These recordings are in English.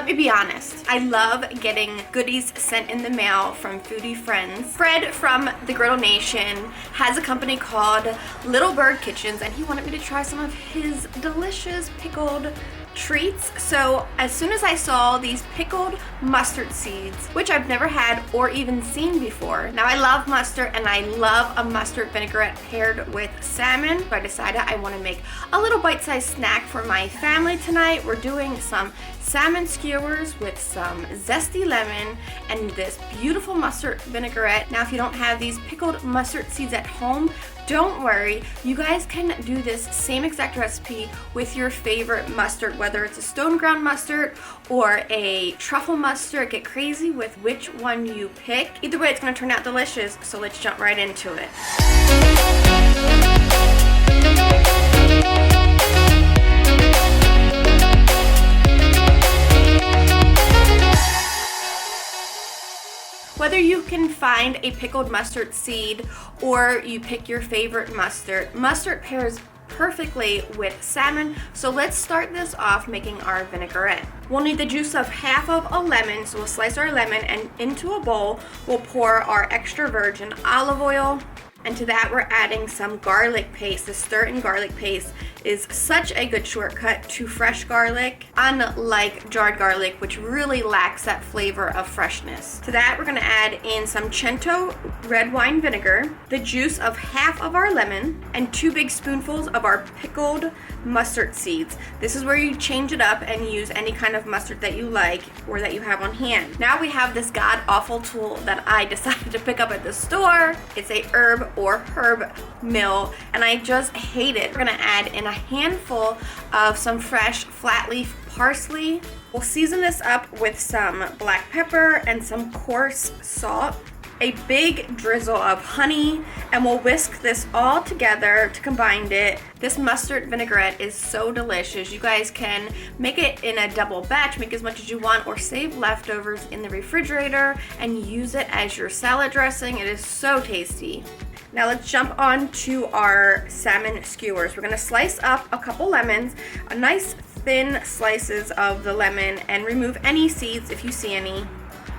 Let me be honest, I love getting goodies sent in the mail from foodie friends. Fred from the Griddle Nation has a company called Little Bird Kitchens, and he wanted me to try some of his delicious pickled treats. So as soon as I saw these pickled mustard seeds, which I've never had or even seen before. Now I love mustard and I love a mustard vinaigrette paired with salmon. So I decided I want to make a little bite-sized snack for my family tonight. We're doing some salmon skewers with some zesty lemon and this beautiful mustard vinaigrette. Now if you don't have these pickled mustard seeds at home, don't worry, you guys can do this same exact recipe with your favorite mustard, whether it's a stone ground mustard or a truffle mustard. Get crazy with which one you pick. Either way, it's going to turn out delicious, so let's jump right into it. Whether you can find a pickled mustard seed or you pick your favorite mustard, mustard pairs perfectly with salmon. So let's start this off making our vinaigrette. We'll need the juice of half of a lemon, so we'll slice our lemon, and into a bowl we'll pour our extra virgin olive oil. And to that we're adding some garlic paste. The stir-in garlic paste is such a good shortcut to fresh garlic, unlike jarred garlic, which really lacks that flavor of freshness. To that we're going to add in some Cento red wine vinegar, the juice of half of our lemon, and 2 big spoonfuls of our pickled mustard seeds. This is where you change it up and use any kind of mustard that you like or that you have on hand. Now we have this god-awful tool that I decided to pick up at the store. It's a herb or herb mill, and I just hate it. We're gonna add in a handful of some fresh flat leaf parsley. We'll season this up with some black pepper and some coarse salt, a big drizzle of honey, and we'll whisk this all together to combine it. This mustard vinaigrette is so delicious. You guys can make it in a double batch, make as much as you want, or save leftovers in the refrigerator and use it as your salad dressing. It is so tasty. Now let's jump on to our salmon skewers. We're gonna slice up a couple lemons, a nice thin slices of the lemon, and remove any seeds if you see any.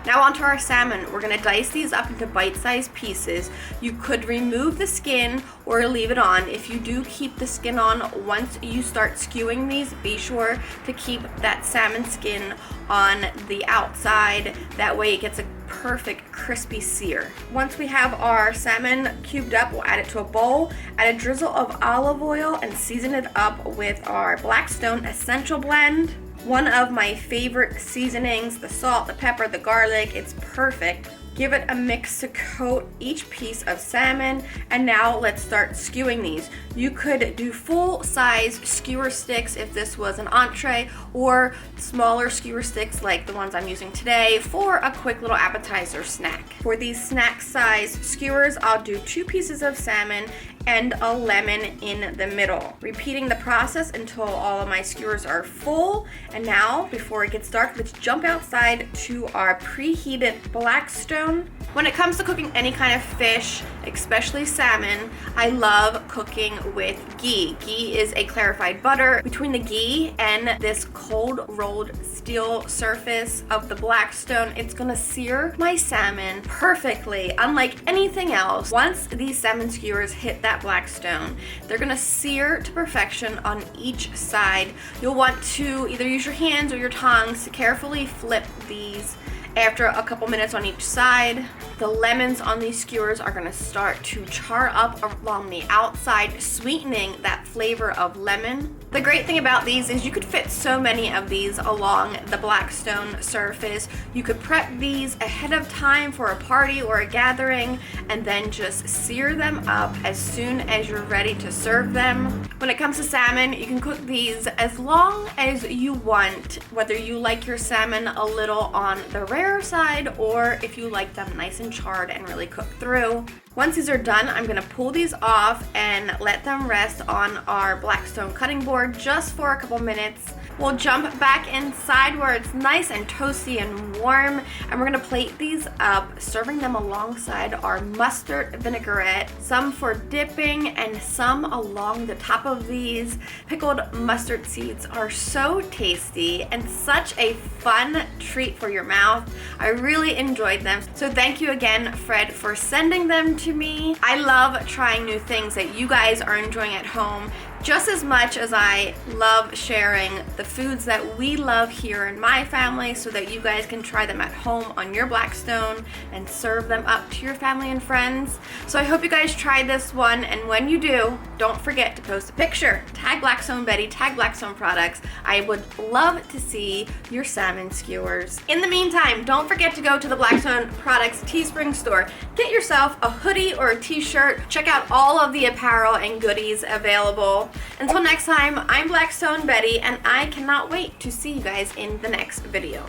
Now onto our salmon. We're gonna dice these up into bite-sized pieces. You could remove the skin or leave it on. If you do keep the skin on, once you start skewing these, be sure to keep that salmon skin on the outside. That way it gets a perfect crispy sear. Once we have our salmon cubed up, we'll add it to a bowl, add a drizzle of olive oil, and season it up with our Blackstone Essential Blend. One of my favorite seasonings, the salt, the pepper, the garlic. It's perfect. Give it a mix to coat each piece of salmon, and now let's start skewing these. You could do full-size skewer sticks if this was an entree, or smaller skewer sticks like the ones I'm using today for a quick little appetizer snack. For these snack-size skewers, I'll do 2 pieces of salmon and a lemon in the middle. Repeating the process until all of my skewers are full. And now, before it gets dark, let's jump outside to our preheated Blackstone. When it comes to cooking any kind of fish, especially salmon, I love cooking with ghee. Ghee is a clarified butter. Between the ghee and this cold rolled steel surface of the Blackstone, it's gonna sear my salmon perfectly, unlike anything else. Once these salmon skewers hit that Blackstone, they're gonna sear to perfection on each side. You'll want to either use your hands or your tongs to carefully flip these after a couple minutes on each side. The lemons on these skewers are going to start to char up along the outside, sweetening that flavor of lemon. The great thing about these is you could fit so many of these along the Blackstone surface. You could prep these ahead of time for a party or a gathering and then just sear them up as soon as you're ready to serve them. When it comes to salmon, you can cook these as long as you want, whether you like your salmon a little on the rare side or if you like them nice and charred and really cooked through. Once these are done, I'm going to pull these off and let them rest on our Blackstone cutting board just for a couple minutes. We'll jump back inside where it's nice and toasty and warm, and we're gonna plate these up, serving them alongside our mustard vinaigrette, some for dipping and some along the top of these. Pickled mustard seeds are so tasty and such a fun treat for your mouth. I really enjoyed them. So thank you again, Fred, for sending them to me. I love trying new things that you guys are enjoying at home just as much as I love sharing the foods that we love here in my family so that you guys can try them at home on your Blackstone and serve them up to your family and friends. So I hope you guys try this one, and when you do, don't forget to post a picture. Tag Blackstone Betty, tag Blackstone products. I would love to see your salmon skewers. In the meantime, don't forget to go to the Blackstone Products Teespring store. Get yourself a hoodie or a t-shirt. Check out all of the apparel and goodies available. Until next time, I'm Blackstone Betty, and I cannot wait to see you guys in the next video.